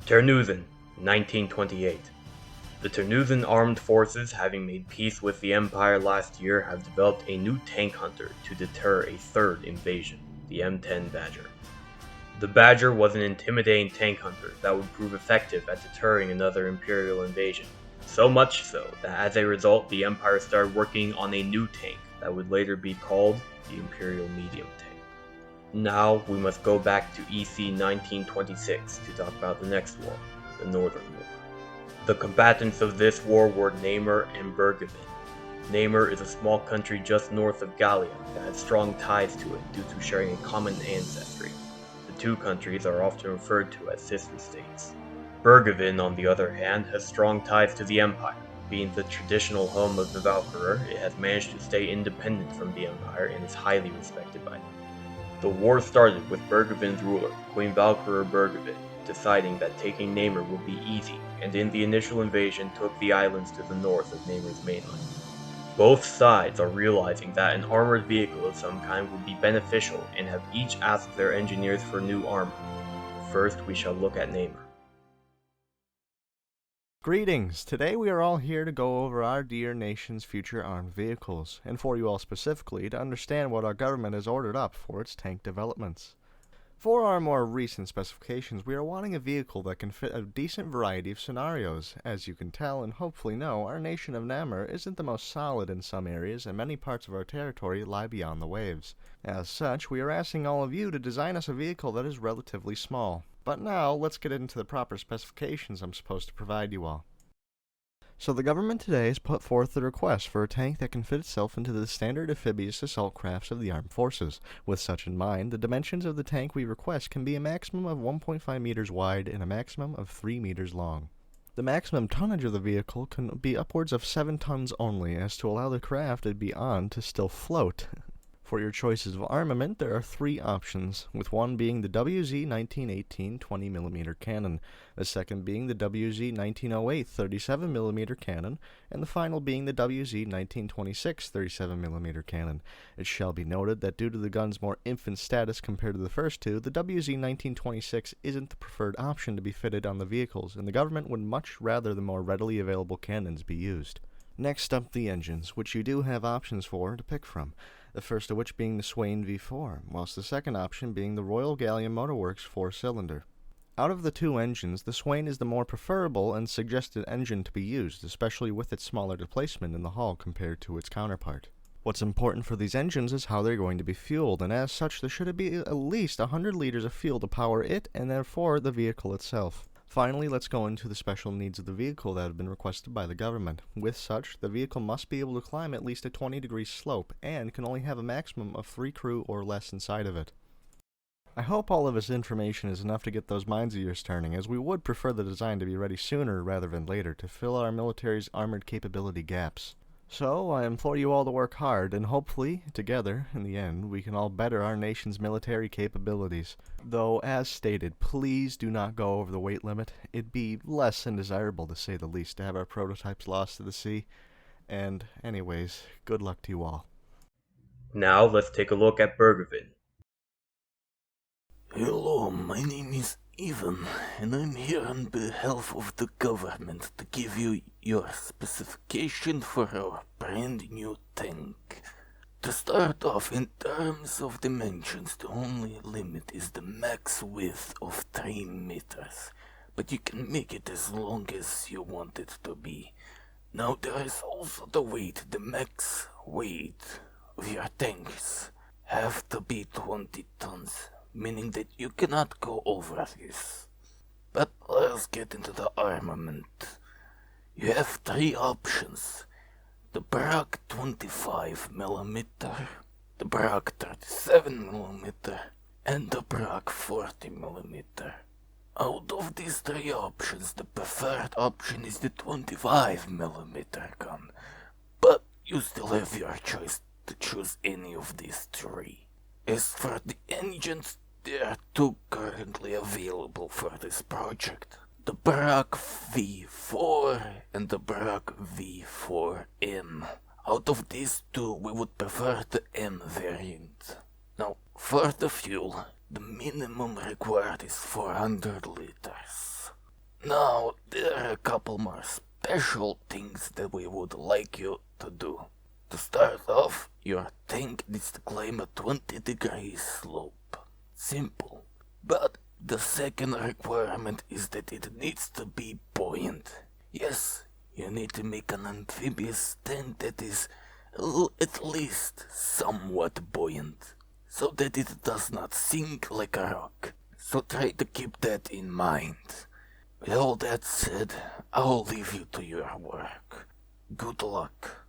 Terneuzen, 1928. The Terneuzen armed forces, having made peace with the Empire last year, have developed a new tank hunter to deter a third invasion, the M10 Badger. The Badger was an intimidating tank hunter that would prove effective at deterring another Imperial invasion. So much so that as a result, the Empire started working on a new tank that would later be called the Imperial Medium Tank. Now we must go back to EC 1926 to talk about the next war, the Northern War. The combatants of this war were Namur and Bergevin. Namur is a small country just north of Gallia that has strong ties to it due to sharing a common ancestry. The two countries are often referred to as sister states. Bergevin, on the other hand, has strong ties to the Empire. Being the traditional home of the Valkyrie, it has managed to stay independent from the Empire and is highly respected by them. The war started with Bergevin's ruler, Queen Valkyrie Bergevin, deciding that taking Namur would be easy, and in the initial invasion took the islands to the north of Namur's mainland. Both sides are realizing that an armored vehicle of some kind would be beneficial and have each asked their engineers for new armor. First, we shall look at Namur. Greetings! Today we are all here to go over our dear nation's future armed vehicles, and for you all specifically to understand what our government has ordered up for its tank developments. For our more recent specifications, we are wanting a vehicle that can fit a decent variety of scenarios. As you can tell and hopefully know, our nation of Namur isn't the most solid in some areas, and many parts of our territory lie beyond the waves. As such, we are asking all of you to design us a vehicle that is relatively small. But now, let's get into the proper specifications I'm supposed to provide you all. So the government today has put forth the request for a tank that can fit itself into the standard amphibious assault crafts of the armed forces. With such in mind, the dimensions of the tank we request can be a maximum of 1.5 meters wide and a maximum of 3 meters long. The maximum tonnage of the vehicle can be upwards of 7 tons only, as to allow the craft it be on to still float. For your choices of armament, there are 3 options, with one being the WZ-1918 20mm cannon, the second being the WZ-1908 37mm cannon, and the final being the WZ-1926 37mm cannon. It shall be noted that due to the gun's more infant status compared to the first two, the WZ-1926 isn't the preferred option to be fitted on the vehicles, and the government would much rather the more readily available cannons be used. Next up, the engines, which you do have options for to pick from. The first of which being the Swain V4, whilst the second option being the Royal Gallia Motorworks 4-cylinder. Out of the two engines, the Swain is the more preferable and suggested engine to be used, especially with its smaller displacement in the hull compared to its counterpart. What's important for these engines is how they're going to be fueled, and as such there should be at least 100 liters of fuel to power it and therefore the vehicle itself. Finally, let's go into the special needs of the vehicle that have been requested by the government. With such, the vehicle must be able to climb at least a 20-degree slope and can only have a maximum of 3 crew or less inside of it. I hope all of this information is enough to get those minds of yours turning, as we would prefer the design to be ready sooner rather than later to fill our military's armored capability gaps. So, I implore you all to work hard, and hopefully, together, in the end, we can all better our nation's military capabilities. Though, as stated, please do not go over the weight limit. It'd be less than desirable, to say the least, to have our prototypes lost to the sea. And, anyways, good luck to you all. Now let's take a look at Bergevin. Hello, my name is Ivan, and I'm here on behalf of the government to give you your specification for our brand new tank. To start off, in terms of dimensions, the only limit is the max width of 3 meters, but you can make it as long as you want it to be. Now there is also the weight. The max weight of your tanks have to be 20 tons. Meaning that you cannot go over this. But let's get into the armament. You have 3 options. The Brak 25mm, the Brak 37mm, and the Brak 40mm. Out of these 3 options, the preferred option is the 25mm gun. But you still have your choice to choose any of these 3. As for the engines, there are 2 currently available for this project. The Brak V4 and the Brak V4M. Out of these 2, we would prefer the M variant. Now, for the fuel, the minimum required is 400 liters. Now, there are a couple more special things that we would like you to do. To start off, your tank needs to climb a 20-degree slope. Simple. But the second requirement is that it needs to be buoyant. Yes, you need to make an amphibious tent that is at least somewhat buoyant, so that it does not sink like a rock. So try to keep that in mind. With all that said, I'll leave you to your work. Good luck.